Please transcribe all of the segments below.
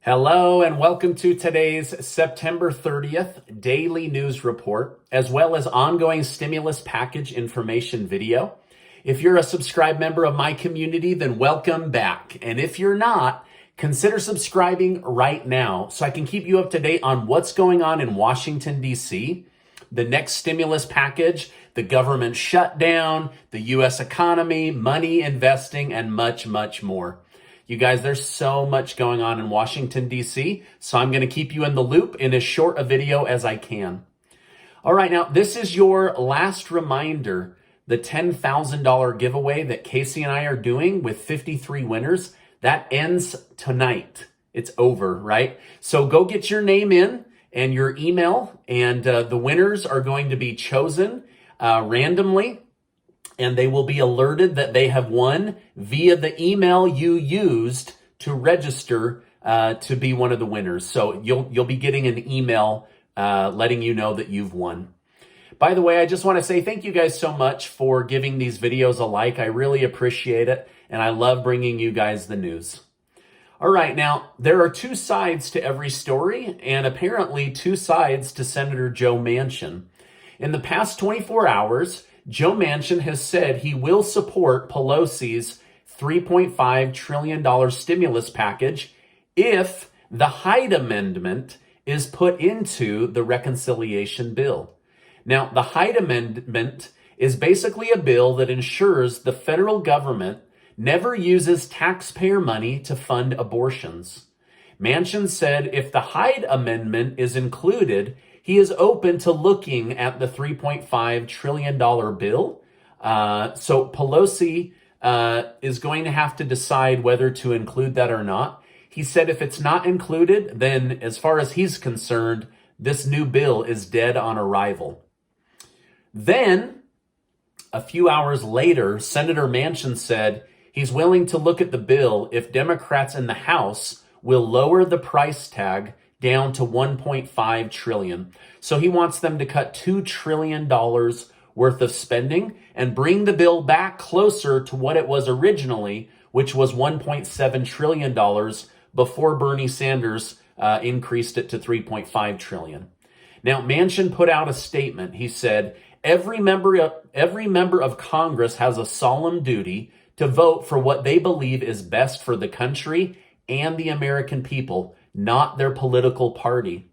Hello and welcome to today's September 30th daily news report, as well as ongoing stimulus package information video. If you're a subscribed member of my community, then welcome back. And if you're not, consider subscribing right now so I can keep you up to date on what's going on in Washington, D.C., the next stimulus package, the government shutdown, the U.S. economy, money, investing, and much, much more. You guys, there's so much going on in Washington, D.C., so I'm going to keep you in the loop in as short a video as I can. All right, now, this is your last reminder, the $10,000 giveaway that Casey and I are doing with 53 winners. That ends tonight. It's over, right? So go get your name in and your email, and the winners are going to be chosen randomly. And they will be alerted that they have won via the email you used to register to be one of the winners. So you'll be getting an email letting you know that you've won. By the way, I just want to say thank you guys so much for giving these videos a like. I really appreciate it, and I love bringing you guys the news. All right, now, there are two sides to every story, and apparently two sides to Senator Joe Manchin. In the past 24 hours, Joe Manchin has said he will support Pelosi's $3.5 trillion stimulus package if the Hyde Amendment is put into the reconciliation bill. Now, the Hyde Amendment is basically a bill that ensures the federal government never uses taxpayer money to fund abortions. Manchin said if the Hyde Amendment is included, he is open to looking at the $3.5 trillion bill. So Pelosi is going to have to decide whether to include that or not. He said if it's not included, then as far as he's concerned, this new bill is dead on arrival. Then, a few hours later, Senator Manchin said he's willing to look at the bill if Democrats in the House will lower the price tag down to $1.5 trillion. So he wants them to cut $2 trillion worth of spending and bring the bill back closer to what it was originally, which was $1.7 trillion before Bernie Sanders increased it to $3.5 trillion. Now, Manchin put out a statement. He said, every member of Congress has a solemn duty to vote for what they believe is best for the country and the American people, not their political party.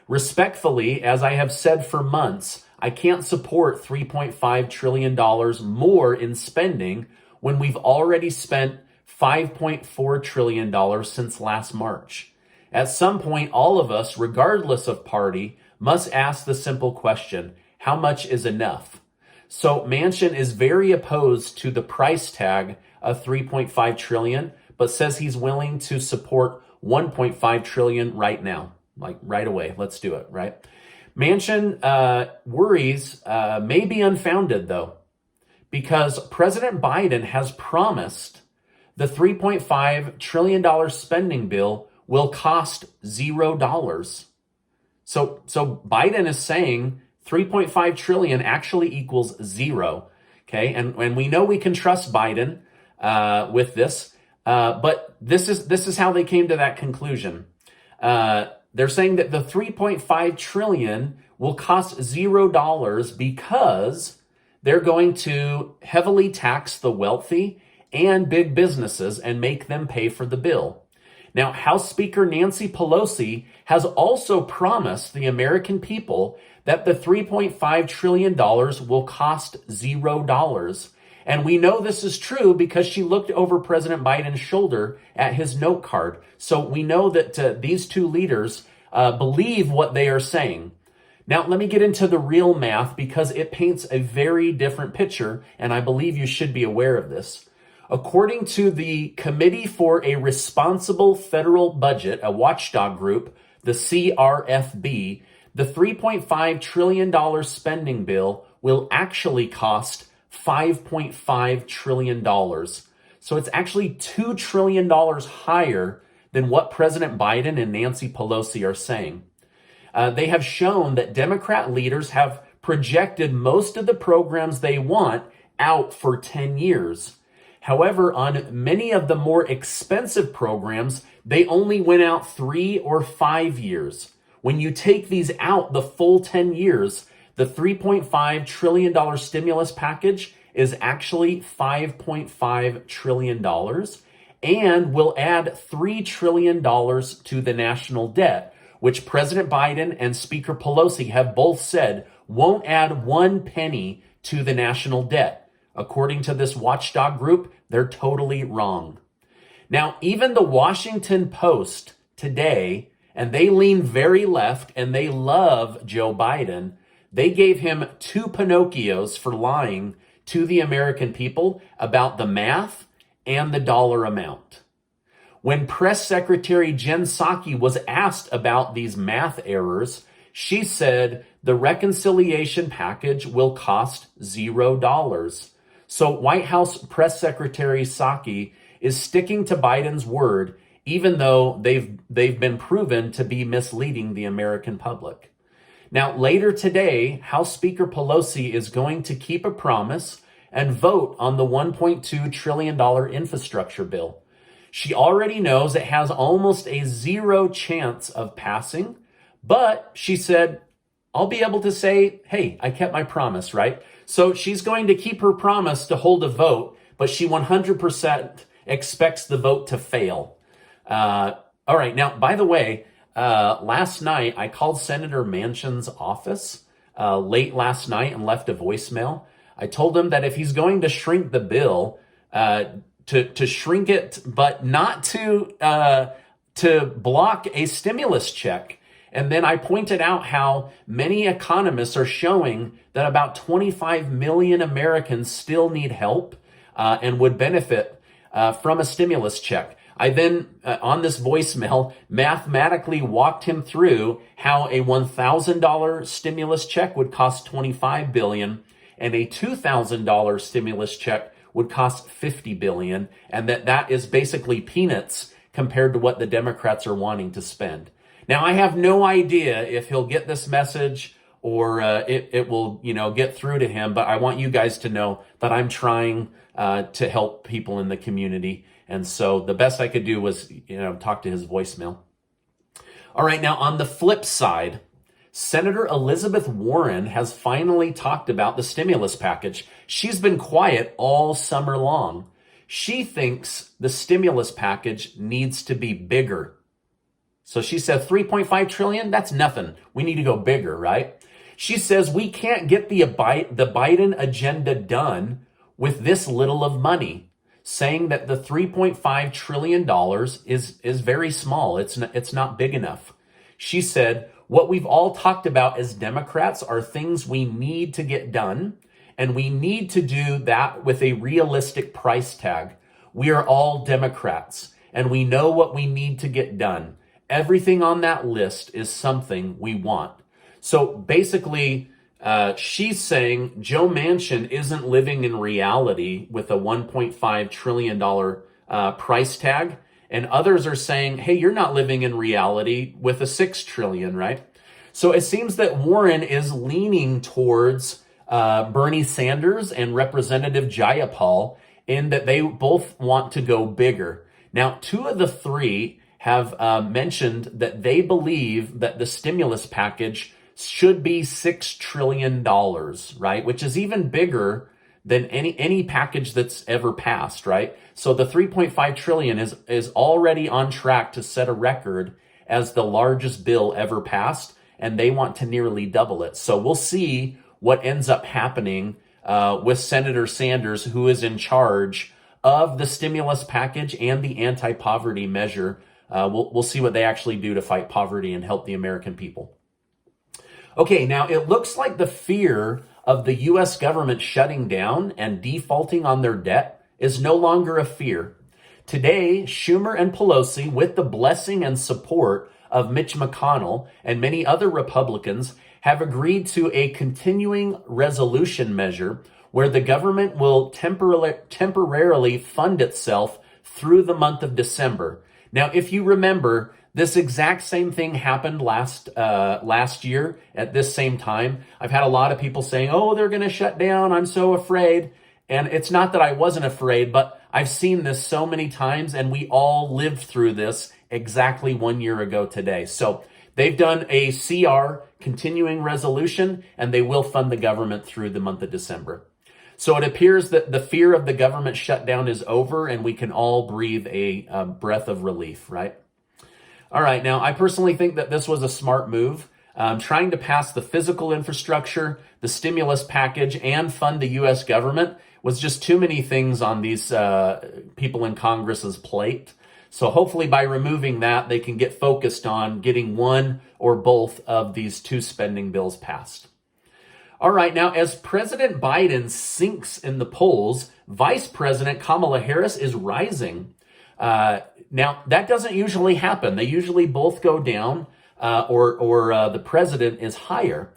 Respectfully, as I have said for months, I can't support $3.5 trillion more in spending when we've already spent $5.4 trillion since last March. At some point, all of us, regardless of party, must ask the simple question, how much is enough? So Manchin is very opposed to the price tag of $3.5 trillion, but says he's willing to support $1.5 trillion right now, like right away. Let's do it, right? Manchin worries may be unfounded, though, because President Biden has promised the $3.5 trillion spending bill will cost $0. So Biden is saying $3.5 trillion actually equals zero, okay? And we know we can trust Biden with this. But this is how they came to that conclusion. They're saying that the $3.5 trillion will cost $0 because they're going to heavily tax the wealthy and big businesses and make them pay for the bill. Now, House Speaker Nancy Pelosi has also promised the American people that the $3.5 trillion will cost $0. And we know this is true because she looked over President Biden's shoulder at his note card. So we know that these two leaders believe what they are saying. Now, let me get into the real math because it paints a very different picture, and I believe you should be aware of this. According to the Committee for a Responsible Federal Budget, a watchdog group, the CRFB, the $3.5 trillion spending bill will actually cost $5.5 trillion. So it's actually $2 trillion higher than what President Biden and Nancy Pelosi are saying. They have shown that Democrat leaders have projected most of the programs they want out for 10 years. However, on many of the more expensive programs, they only went out 3 or 5 years. When you take these out the full 10 years, the $3.5 trillion stimulus package is actually $5.5 trillion and will add $3 trillion to the national debt, which President Biden and Speaker Pelosi have both said won't add 1 penny to the national debt. According to this watchdog group, they're totally wrong. Now, even the Washington Post today, and they lean very left and they love Joe Biden, they gave him 2 Pinocchios for lying to the American people about the math and the dollar amount. When Press Secretary Jen Psaki was asked about these math errors, she said the reconciliation package will cost $0. So White House Press Secretary Psaki is sticking to Biden's word, even though they've been proven to be misleading the American public. Now, later today, House Speaker Pelosi is going to keep a promise and vote on the $1.2 trillion infrastructure bill. She already knows it has almost a 0 chance of passing, but she said, I'll be able to say, hey, I kept my promise, right? So she's going to keep her promise to hold a vote, but she 100% expects the vote to fail. All right. Now, by the way, last night I called Senator Manchin's office late last night and left a voicemail. I told him that if he's going to shrink the bill, to shrink it, but not to block a stimulus check. And then I pointed out how many economists are showing that about 25 million Americans still need help and would benefit from a stimulus check. I then, on this voicemail, mathematically walked him through how a $1,000 stimulus check would cost $25 billion and a $2,000 stimulus check would cost $50 billion, and that is basically peanuts compared to what the Democrats are wanting to spend. Now, I have no idea if he'll get this message or it will, get through to him, but I want you guys to know that I'm trying to help people in the community. And so the best I could do was, talk to his voicemail. All right, now on the flip side, Senator Elizabeth Warren has finally talked about the stimulus package. She's been quiet all summer long. She thinks the stimulus package needs to be bigger. So she said 3.5 trillion, that's nothing. We need to go bigger, right? She says we can't get the Biden agenda done with this little of money, saying that the $3.5 trillion is very small. It's not big enough. She said, what we've all talked about as Democrats are things we need to get done, and we need to do that with a realistic price tag. We are all Democrats, and we know what we need to get done. Everything on that list is something we want. So basically, she's saying Joe Manchin isn't living in reality with a $1.5 trillion price tag. And others are saying, hey, you're not living in reality with a $6 trillion, right? So it seems that Warren is leaning towards Bernie Sanders and Representative Jayapal in that they both want to go bigger. Now, 2 of the 3 have mentioned that they believe that the stimulus package should be $6 trillion, right? Which is even bigger than any package that's ever passed, right? So the 3.5 trillion is already on track to set a record as the largest bill ever passed, and they want to nearly double it. So we'll see what ends up happening with Senator Sanders, who is in charge of the stimulus package and the anti-poverty measure. We'll see what they actually do to fight poverty and help the American people. Okay, now it looks like the fear of the U.S. government shutting down and defaulting on their debt is no longer a fear. Today, Schumer and Pelosi, with the blessing and support of Mitch McConnell and many other Republicans, have agreed to a continuing resolution measure where the government will temporarily fund itself through the month of December. Now, if you remember, this exact same thing happened last year at this same time. I've had a lot of people saying, oh, they're going to shut down. I'm so afraid. And it's not that I wasn't afraid, but I've seen this so many times, and we all lived through this exactly 1 year ago today. So they've done a CR, continuing resolution, and they will fund the government through the month of December. So it appears that the fear of the government shutdown is over, and we can all breathe a breath of relief, right? All right, now I personally think that this was a smart move. Trying to pass the physical infrastructure, the stimulus package, and fund the U.S. government was just too many things on these people in Congress's plate. So hopefully by removing that, they can get focused on getting one or both of these two spending bills passed. All right, now as President Biden sinks in the polls, Vice President Kamala Harris is rising. Now, that doesn't usually happen. They usually both go down, or the president is higher.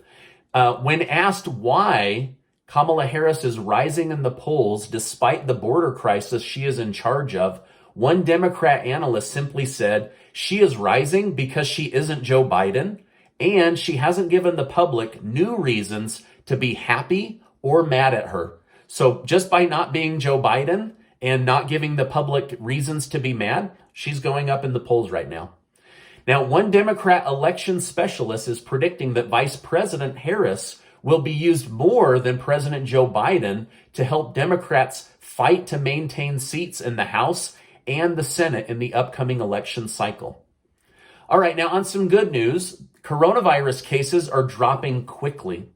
When asked why Kamala Harris is rising in the polls despite the border crisis she is in charge of, one Democrat analyst simply said she is rising because she isn't Joe Biden, and she hasn't given the public new reasons to be happy or mad at her. So just by not being Joe Biden and not giving the public reasons to be mad, she's going up in the polls right now. Now, one Democrat election specialist is predicting that Vice President Harris will be used more than President Joe Biden to help Democrats fight to maintain seats in the House and the Senate in the upcoming election cycle. All right, now on some good news, coronavirus cases are dropping quickly.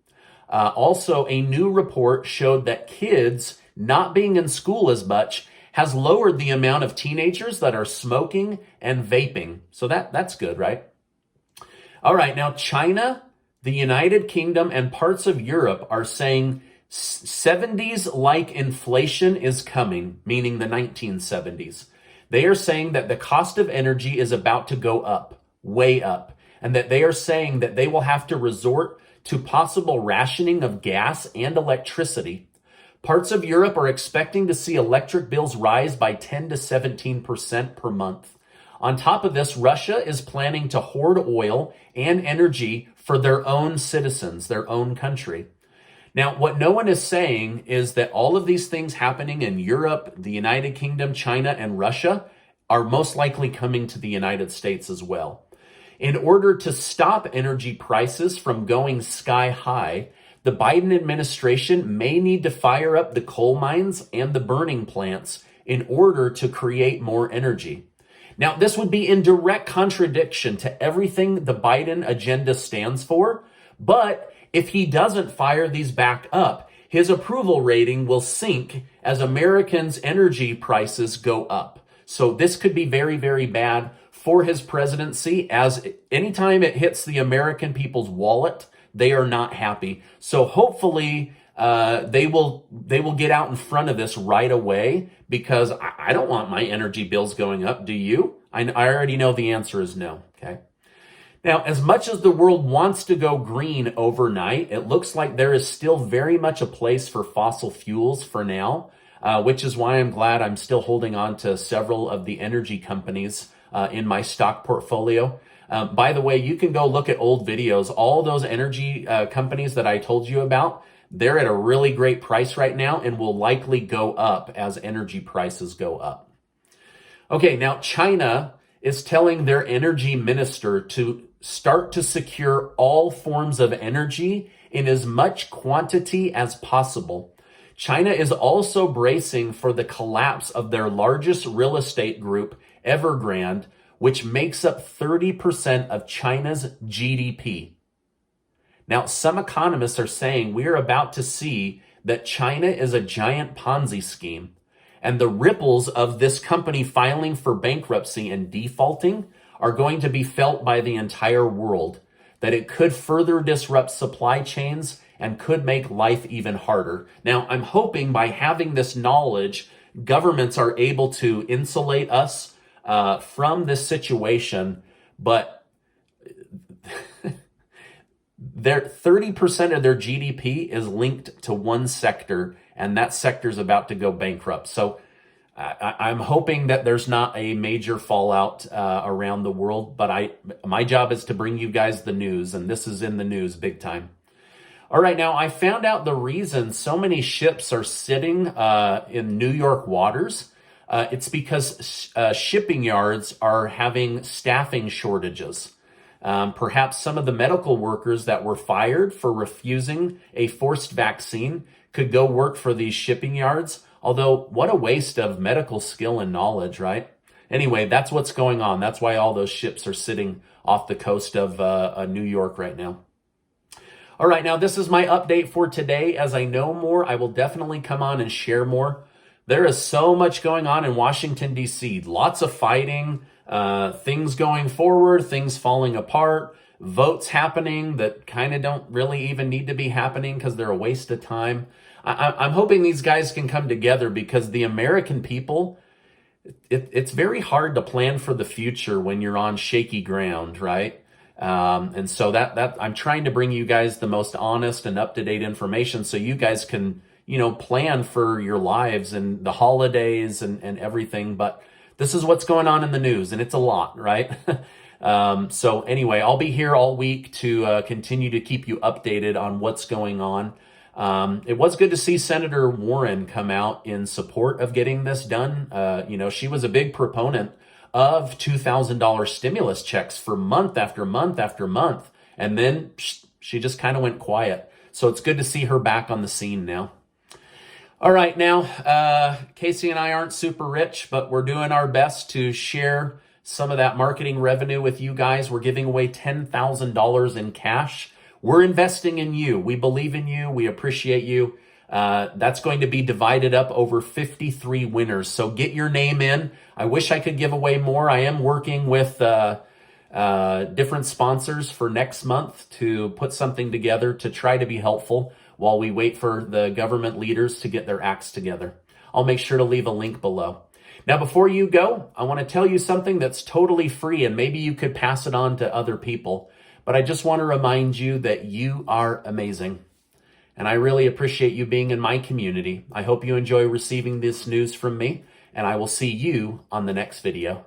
Also, a new report showed that kids not being in school as much has lowered the amount of teenagers that are smoking and vaping. So that's good, right? All right, now China, the United Kingdom, and parts of Europe are saying 70s-like inflation is coming, meaning the 1970s. They are saying that the cost of energy is about to go up, way up, and that they are saying that they will have to resort to possible rationing of gas and electricity. Parts of Europe are expecting to see electric bills rise by 10 to 17% per month. On top of this, Russia is planning to hoard oil and energy for their own citizens, their own country. Now, what no one is saying is that all of these things happening in Europe, the United Kingdom, China, and Russia are most likely coming to the United States as well. In order to stop energy prices from going sky high, the Biden administration may need to fire up the coal mines and the burning plants in order to create more energy. Now, this would be in direct contradiction to everything the Biden agenda stands for, but if he doesn't fire these back up, his approval rating will sink as Americans' energy prices go up. So this could be very, very bad for his presidency, as anytime it hits the American people's wallet, they are not happy. So hopefully they will get out in front of this right away, because I don't want my energy bills going up. Do you? I already know the answer is no. Okay. Now, as much as the world wants to go green overnight, it looks like there is still very much a place for fossil fuels for now, which is why I'm glad I'm still holding on to several of the energy companies in my stock portfolio. By the way, you can go look at old videos. All those energy companies that I told you about, they're at a really great price right now and will likely go up as energy prices go up. Okay, now China is telling their energy minister to start to secure all forms of energy in as much quantity as possible. China is also bracing for the collapse of their largest real estate group, Evergrande, which makes up 30% of China's GDP. Now, some economists are saying we are about to see that China is a giant Ponzi scheme, and the ripples of this company filing for bankruptcy and defaulting are going to be felt by the entire world, that it could further disrupt supply chains and could make life even harder. Now, I'm hoping by having this knowledge, governments are able to insulate us from this situation, but their 30% of their GDP is linked to one sector, and that sector is about to go bankrupt. So I'm hoping that there's not a major fallout around the world, but my job is to bring you guys the news, and this is in the news big time. All right, now I found out the reason so many ships are sitting in New York waters. It's because shipping yards are having staffing shortages. Perhaps some of the medical workers that were fired for refusing a forced vaccine could go work for these shipping yards. Although, what a waste of medical skill and knowledge, right? Anyway, that's what's going on. That's why all those ships are sitting off the coast of New York right now. All right, now this is my update for today. As I know more, I will definitely come on and share more. There is so much going on in Washington, D.C. Lots of fighting, things going forward, things falling apart, votes happening that kind of don't really even need to be happening because they're a waste of time. I'm hoping these guys can come together because the American people, it's very hard to plan for the future when you're on shaky ground, right? And so that I'm trying to bring you guys the most honest and up-to-date information so you guys can, plan for your lives and the holidays and everything. But this is what's going on in the news, and it's a lot, right? So anyway, I'll be here all week to continue to keep you updated on what's going on. It was good to see Senator Warren come out in support of getting this done. She was a big proponent of $2,000 stimulus checks for month after month after month. And then she just kind of went quiet. So it's good to see her back on the scene now. All right, now, Casey and I aren't super rich, but we're doing our best to share some of that marketing revenue with you guys. We're giving away $10,000 in cash. We're investing in you. We believe in you. We appreciate you. That's going to be divided up over 53 winners. So get your name in. I wish I could give away more. I am working with different sponsors for next month to put something together to try to be helpful while we wait for the government leaders to get their acts together. I'll make sure to leave a link below. Now, before you go, I want to tell you something that's totally free, and maybe you could pass it on to other people. But I just want to remind you that you are amazing. And I really appreciate you being in my community. I hope you enjoy receiving this news from me, and I will see you on the next video.